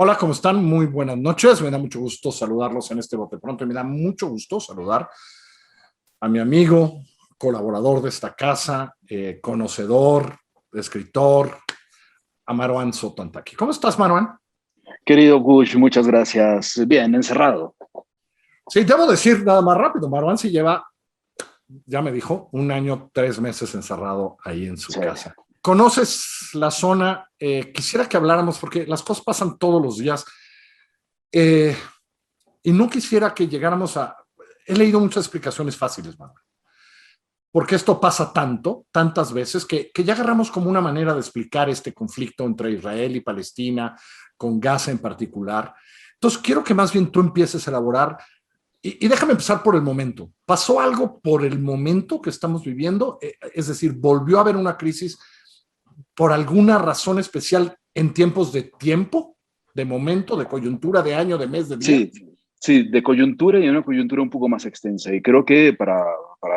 Hola, ¿cómo están? Muy buenas noches. Me da mucho gusto saludarlos en este bote pronto y me da mucho gusto saludar a mi amigo, colaborador de esta casa, conocedor, escritor, a Marwan Sotantaki. ¿Cómo estás, Marwan? Querido Gush, muchas gracias. Bien, encerrado. Sí, debo decir nada más rápido. Marwan sí lleva, ya me dijo, 1 año, 3 meses encerrado ahí en su Sí. casa. ¿Conoces la zona? Quisiera que habláramos porque las cosas pasan todos los días. Eh, y no quisiera que llegáramos a... He leído muchas explicaciones fáciles, Manuel, porque esto pasa tanto, tantas veces, que ya agarramos como una manera de explicar este conflicto entre Israel y Palestina, con Gaza en particular. Entonces, quiero que más bien tú empieces a elaborar, y déjame empezar por el momento. ¿Pasó algo por el momento que estamos viviendo? Es decir, ¿volvió a haber una crisis por alguna razón especial en tiempos de tiempo, de momento, de coyuntura, de año, de mes, de día? Sí, sí, de coyuntura y una coyuntura un poco más extensa. Y creo que para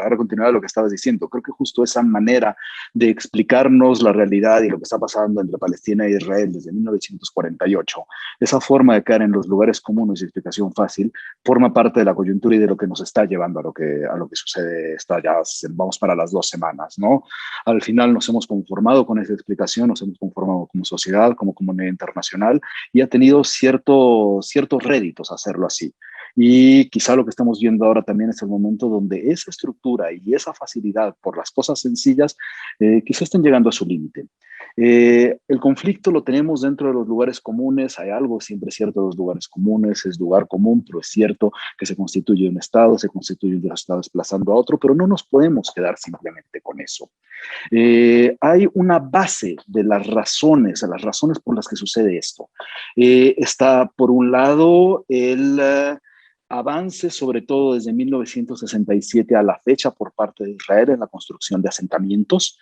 dar continuidad a lo que estabas diciendo, creo que justo esa manera de explicarnos la realidad y lo que está pasando entre Palestina e Israel desde 1948, esa forma de caer en los lugares comunes y explicación fácil, forma parte de la coyuntura y de lo que nos está llevando a lo que sucede. Vamos para las 2 semanas, ¿no? Al final nos hemos conformado con esa explicación, nos hemos conformado como sociedad, como comunidad internacional, y ha tenido ciertos réditos hacerlo así. Y quizá lo que estamos viendo ahora también es el momento donde esa estructura y esa facilidad por las cosas sencillas quizá estén llegando a su límite. El conflicto lo tenemos dentro de los lugares comunes. Hay algo siempre cierto de los lugares comunes, es lugar común, pero es cierto que se constituye un Estado, se constituye un Estado desplazando a otro, pero no nos podemos quedar simplemente con eso. Hay una base de las razones por las que sucede esto. Está, por un lado, el avance, sobre todo desde 1967 a la fecha, por parte de Israel en la construcción de asentamientos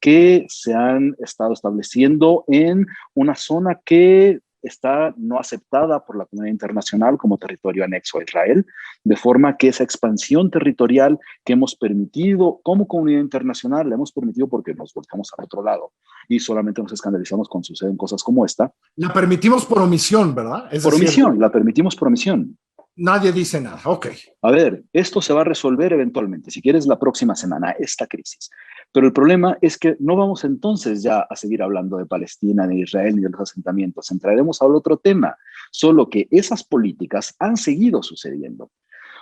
que se han estado estableciendo en una zona que está no aceptada por la comunidad internacional como territorio anexo a Israel, de forma que esa expansión territorial que hemos permitido como comunidad internacional, la hemos permitido porque nos volcamos al otro lado y solamente nos escandalizamos cuando suceden cosas como esta. La permitimos por omisión, ¿verdad? Es Por decir, omisión, la permitimos por omisión. nadie dice nada. Ok. A ver, esto se va a resolver eventualmente, si quieres la próxima semana, esta crisis. Pero el problema es que no vamos entonces ya a seguir hablando de Palestina, de Israel ni de los asentamientos. Entraremos al otro tema, solo que esas políticas han seguido sucediendo.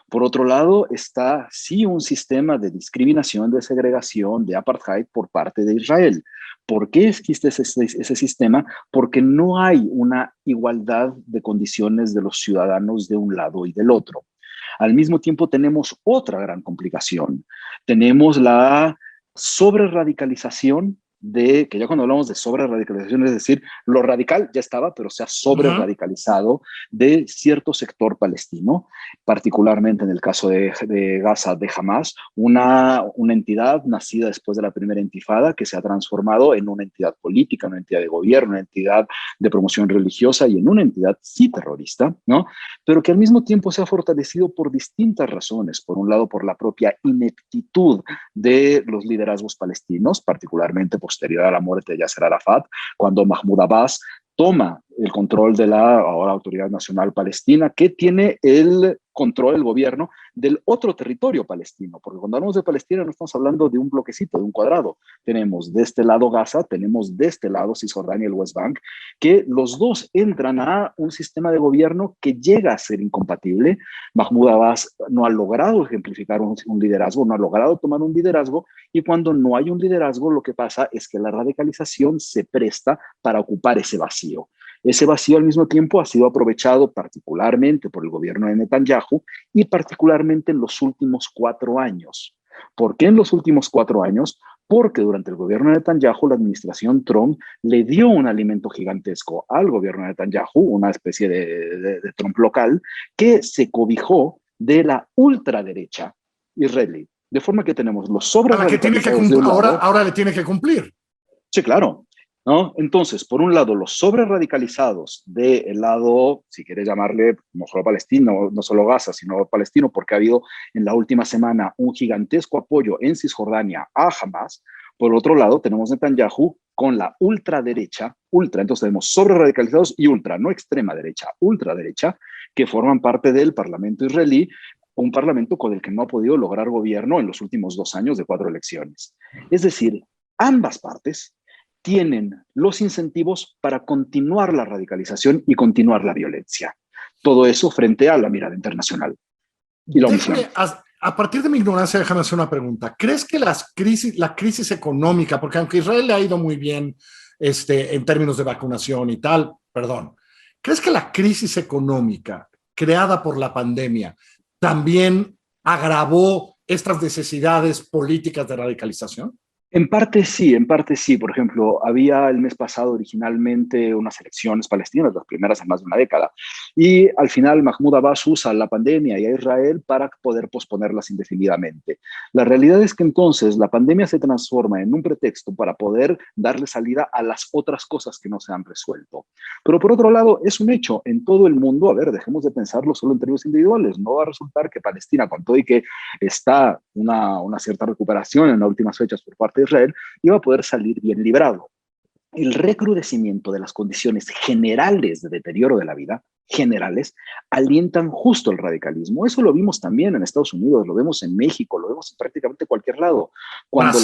Por otro lado, está sí un sistema de discriminación, de segregación, de apartheid por parte de Israel. ¿Por qué existe ese sistema? Porque no hay una igualdad de condiciones de los ciudadanos de un lado y del otro. Al mismo tiempo tenemos otra gran complicación. Tenemos la sobreradicalización que ya cuando hablamos de sobreradicalización, es decir, lo radical ya estaba, pero se ha sobreradicalizado de cierto sector palestino, particularmente en el caso de Gaza, de Hamas, una entidad nacida después de la primera intifada que se ha transformado en una entidad política, una entidad de gobierno, una entidad de promoción religiosa y en una entidad sí terrorista, ¿no? Pero que al mismo tiempo se ha fortalecido por distintas razones. Por un lado, por la propia ineptitud de los liderazgos palestinos, particularmente posterior a la muerte de Yasser Arafat, cuando Mahmoud Abbas toma el control de la ahora Autoridad Nacional Palestina, que tiene el control, el gobierno del otro territorio palestino, porque cuando hablamos de Palestina no estamos hablando de un bloquecito, de un cuadrado. Tenemos de este lado Gaza, tenemos de este lado Cisjordania y el West Bank, que los dos entran a un sistema de gobierno que llega a ser incompatible. Mahmoud Abbas no ha logrado ejemplificar un liderazgo, no ha logrado tomar un liderazgo, y cuando no hay un liderazgo, lo que pasa es que la radicalización se presta para ocupar ese vacío. Ese vacío al mismo tiempo ha sido aprovechado particularmente por el gobierno de Netanyahu y particularmente en los últimos 4 años. ¿Por qué en los últimos 4 años? Porque durante el gobierno de Netanyahu, la administración Trump le dio un alimento gigantesco al gobierno de Netanyahu, una especie de Trump local, que se cobijó de la ultraderecha israelí. De forma que tenemos los A la que tiene que sobreradicalizados de cumplir, un lado. ahora le tiene que cumplir. Sí, claro, ¿no? Entonces, por un lado, los sobreradicalizados del lado, si quieres llamarle, no solo palestino, no solo Gaza, sino palestino, porque ha habido en la última semana un gigantesco apoyo en Cisjordania a Hamas. Por otro lado, tenemos Netanyahu con la ultraderecha, entonces tenemos sobre radicalizados y ultra, no extrema derecha, ultraderecha, que forman parte del Parlamento israelí, un parlamento con el que no ha podido lograr gobierno en los últimos 2 años de 4 elecciones. Es decir, ambas partes tienen los incentivos para continuar la radicalización y continuar la violencia. Todo eso frente a la mirada internacional y la omisión. A partir de mi ignorancia, déjame hacer una pregunta. ¿Crees que la crisis económica, porque aunque Israel le ha ido muy bien en términos de vacunación y tal, perdón, ¿crees que la crisis económica creada por la pandemia también agravó estas necesidades políticas de radicalización? En parte sí, en parte sí. Por ejemplo, había el mes pasado originalmente unas elecciones palestinas, las primeras en más de una década, y al final Mahmoud Abbas usa la pandemia y a Israel para poder posponerlas indefinidamente. La realidad es que entonces la pandemia se transforma en un pretexto para poder darle salida a las otras cosas que no se han resuelto. Pero por otro lado, es un hecho en todo el mundo, a ver, dejemos de pensarlo solo en términos individuales, no va a resultar que Palestina, con todo y que está una cierta recuperación en las últimas fechas por parte de Israel, iba a poder salir bien librado. El recrudecimiento de las condiciones generales de deterioro de la vida, generales, alientan justo el radicalismo. Eso lo vimos también en Estados Unidos, lo vemos en México, lo vemos en prácticamente cualquier lado. Cuando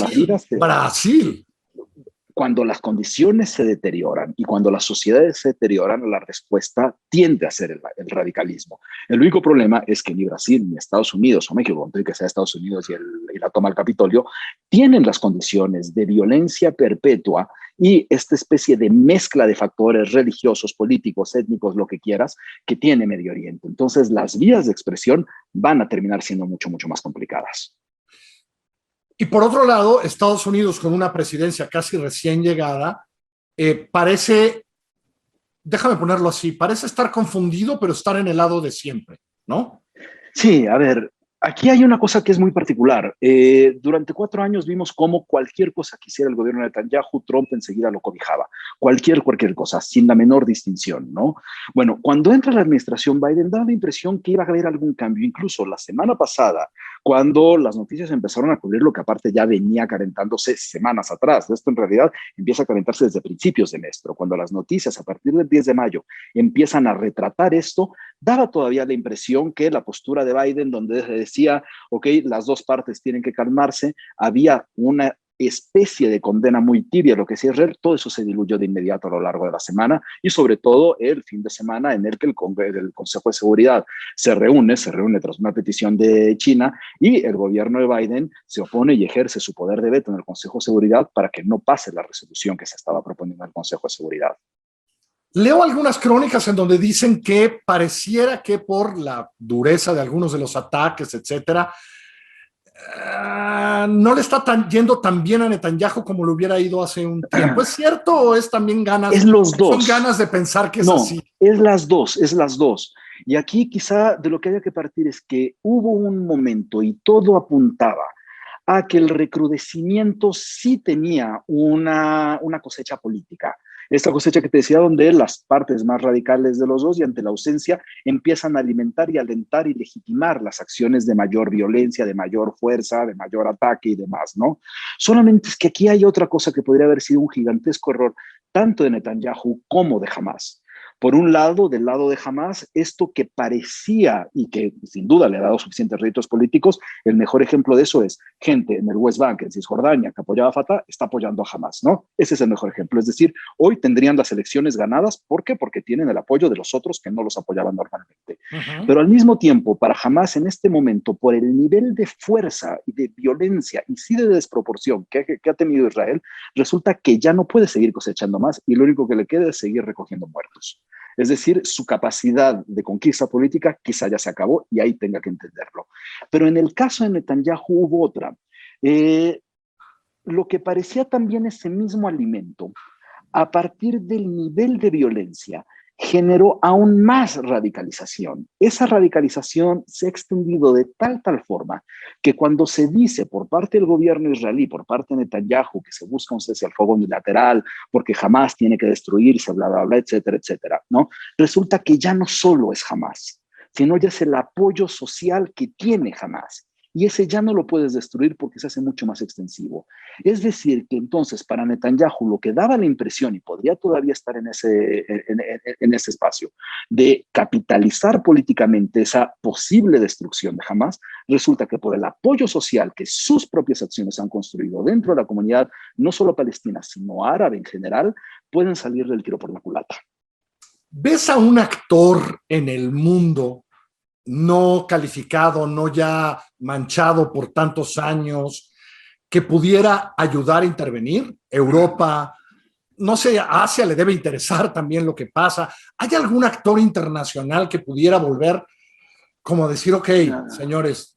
cuando las condiciones se deterioran y cuando las sociedades se deterioran, la respuesta tiende a ser el radicalismo. El único problema es que ni Brasil, ni Estados Unidos o México, con todo que sea Estados Unidos y la toma del Capitolio, tienen las condiciones de violencia perpetua y esta especie de mezcla de factores religiosos, políticos, étnicos, lo que quieras, que tiene Medio Oriente. Entonces, las vías de expresión van a terminar siendo mucho, mucho más complicadas. Y por otro lado, Estados Unidos, con una presidencia casi recién llegada, parece, déjame ponerlo así, parece estar confundido, pero estar en el lado de siempre, ¿no? Sí, a ver, aquí hay una cosa que es muy particular. Durante 4 años vimos cómo cualquier cosa que hiciera el gobierno de Netanyahu, Trump enseguida lo cobijaba. Cualquier cosa, sin la menor distinción, ¿no? Bueno, cuando entra la administración Biden, da la impresión que iba a haber algún cambio. Incluso la semana pasada, cuando las noticias empezaron a cubrir lo que aparte ya venía calentándose semanas atrás. Esto en realidad empieza a calentarse desde principios de mes, pero cuando las noticias a partir del 10 de mayo empiezan a retratar esto, daba todavía la impresión que la postura de Biden, donde decía, ok, las dos partes tienen que calmarse, había una especie de condena muy tibia a lo que decía Israel, todo eso se diluyó de inmediato a lo largo de la semana y sobre todo el fin de semana en el que el Consejo de Seguridad se reúne tras una petición de China y el gobierno de Biden se opone y ejerce su poder de veto en el Consejo de Seguridad para que no pase la resolución que se estaba proponiendo en el Consejo de Seguridad. Leo algunas crónicas en donde dicen que pareciera que por la dureza de algunos de los ataques, etcétera, no le está yendo tan bien a Netanyahu como le hubiera ido hace un tiempo. ¿Es cierto o es también ganas? Es los dos. Son ganas de pensar que es así. Es las dos. Y aquí quizá de lo que haya que partir es que hubo un momento y todo apuntaba a que el recrudecimiento sí tenía una cosecha política. Esta cosecha que te decía, donde las partes más radicales de los dos y ante la ausencia empiezan a alimentar y alentar y legitimar las acciones de mayor violencia, de mayor fuerza, de mayor ataque y demás, ¿no? Solamente es que aquí hay otra cosa que podría haber sido un gigantesco error, tanto de Netanyahu como de Hamás. Por un lado, del lado de Hamás, esto que parecía y que sin duda le ha dado suficientes réditos políticos, el mejor ejemplo de eso es gente en el West Bank, en Cisjordania, que apoyaba a Fatah, está apoyando a Hamás, ¿no? Ese es el mejor ejemplo. Es decir, hoy tendrían las elecciones ganadas. ¿Por qué? Porque tienen el apoyo de los otros que no los apoyaban normalmente. Pero al mismo tiempo, para Hamás en este momento, por el nivel de fuerza y de violencia y sí de desproporción que ha tenido Israel, resulta que ya no puede seguir cosechando más y lo único que le queda es seguir recogiendo muertos. Es decir, su capacidad de conquista política quizá ya se acabó y ahí tenga que entenderlo. Pero en el caso de Netanyahu hubo otra. Lo que parecía también ese mismo alimento, a partir del nivel de violencia, generó aún más radicalización. Esa radicalización se ha extendido de tal forma que cuando se dice por parte del gobierno israelí, por parte de Netanyahu, que se busca un cese al fuego unilateral, porque Hamás tiene que destruirse, bla, bla, bla, etcétera, etcétera, ¿no? Resulta que ya no solo es Hamás, sino ya es el apoyo social que tiene Hamás. y ese ya no lo puedes destruir porque se hace mucho más extensivo. Es decir, que entonces para Netanyahu lo que daba la impresión, y podría todavía estar en ese espacio, de capitalizar políticamente esa posible destrucción de Hamás, resulta que por el apoyo social que sus propias acciones han construido dentro de la comunidad, no solo palestina, sino árabe en general, pueden salir del tiro por la culata. ¿Ves a un actor en el mundo no calificado, no ya manchado por tantos años, que pudiera ayudar a intervenir? Europa, no sé, a Asia le debe interesar también lo que pasa. ¿Hay algún actor internacional que pudiera volver, como decir, ok, señores,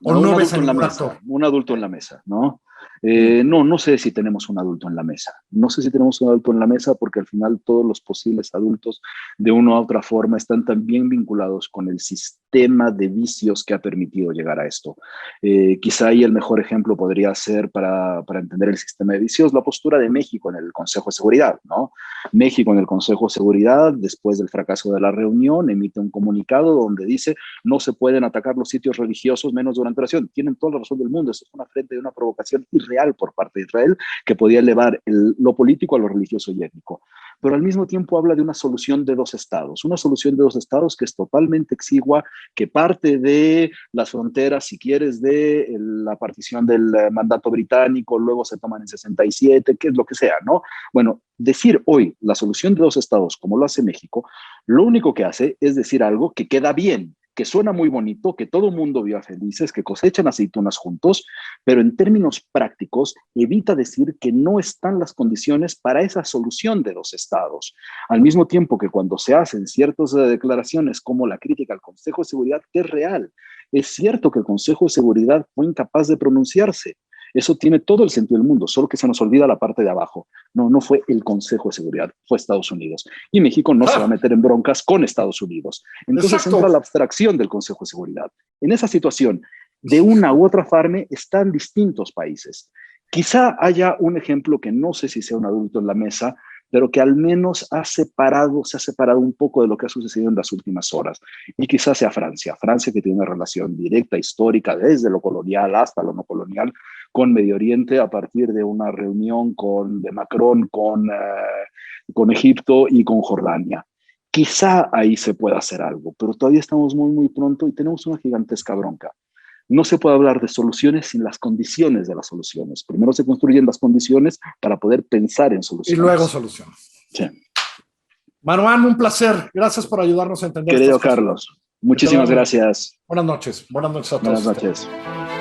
o no ves a ningún actor? Un adulto en la mesa, ¿no? No sé si tenemos un adulto en la mesa. No sé si tenemos un adulto en la mesa porque al final todos los posibles adultos de una u otra forma están también vinculados con el sistema de vicios que ha permitido llegar a esto. Quizá ahí el mejor ejemplo podría ser para entender el sistema de vicios, la postura de México en el Consejo de Seguridad, ¿no? México en el Consejo de Seguridad, después del fracaso de la reunión, emite un comunicado donde dice no se pueden atacar los sitios religiosos menos durante la oración. Tienen toda la razón del mundo. Eso es una frente de una provocación irreal por parte de Israel que podía elevar lo político a lo religioso y étnico. Pero al mismo tiempo habla de una solución de dos estados, una solución de dos estados que es totalmente exigua, que parte de las fronteras, si quieres, de la partición del mandato británico, luego se toman en 67, que es lo que sea, ¿no? Bueno, decir hoy la solución de dos estados, como lo hace México, lo único que hace es decir algo que queda bien, que suena muy bonito, que todo mundo viva felices, que cosechan aceitunas juntos, pero en términos prácticos evita decir que no están las condiciones para esa solución de dos estados. Al mismo tiempo que cuando se hacen ciertas declaraciones como la crítica al Consejo de Seguridad, que es real, es cierto que el Consejo de Seguridad fue incapaz de pronunciarse. Eso tiene todo el sentido del mundo, solo que se nos olvida la parte de abajo. No fue el Consejo de Seguridad, fue Estados Unidos. Y México no se va a meter en broncas con Estados Unidos. Entonces Exacto. entra la abstracción del Consejo de Seguridad. En esa situación, de una u otra forma, están distintos países. Quizá haya un ejemplo que no sé si sea un adulto en la mesa, pero que al menos se ha separado un poco de lo que ha sucedido en las últimas horas. Y quizás sea Francia que tiene una relación directa, histórica, desde lo colonial hasta lo no colonial, con Medio Oriente, a partir de una reunión de Macron con Egipto y con Jordania. Quizá ahí se pueda hacer algo, pero todavía estamos muy, muy pronto y tenemos una gigantesca bronca. No se puede hablar de soluciones sin las condiciones de las soluciones. Primero se construyen las condiciones para poder pensar en soluciones. Y luego soluciones. Sí. Manuán, un placer. Gracias por ayudarnos a entender. Querido Carlos, muchísimas gracias. Buenas noches. Buenas noches a todos. Buenas noches.